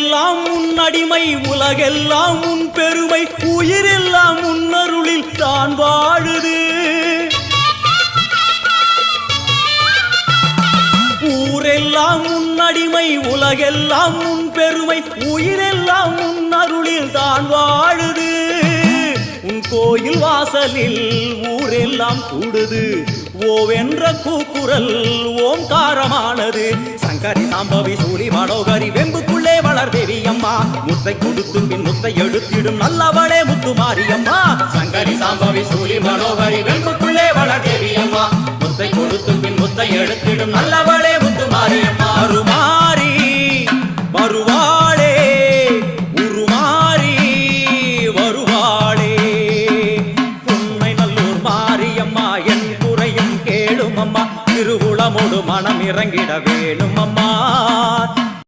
ஊரெல்லாம் உன் அடிமை உலகெல்லாம் உன் பெருமை உயிரெல்லாம் உன்னருளில் தான் வாழுது ஊரெல்லாம் உன் அடிமை உலகெல்லாம் உன் பெருமை உயிரெல்லாம் உன் அருளில் தான் வாழுது உன் கோயில் வாசலில் ஊரெல்லாம் கூடுது ஓவென்ற கூக்குரல் ஓம்காரமானது சங்கரி சாம்பவி சூழி மனோகரி வெம்புக்குள்ளே வளர் தேவி அம்மா முத்தை கொடுத்து பின் முத்தை எடுத்திடும் நல்லவளே முத்து மாரியம்மா சங்கரி சாம்பவி சூழி மனோகரி வெம்புக்குள்ளே வளர் தேவி அம்மா முத்தை கொடுத்து பின் முத்தை எடுத்திடும் நல்லவளே முத்து மாரியம்மா அருமாரி வருவாளே உருமாறி வருவாளே உன்னை நல்லூர் மாரியம்மா என் குறையும் கேளும் அம்மா திருவுளமோடு மனம் இறங்கிட வேணும் அம்மா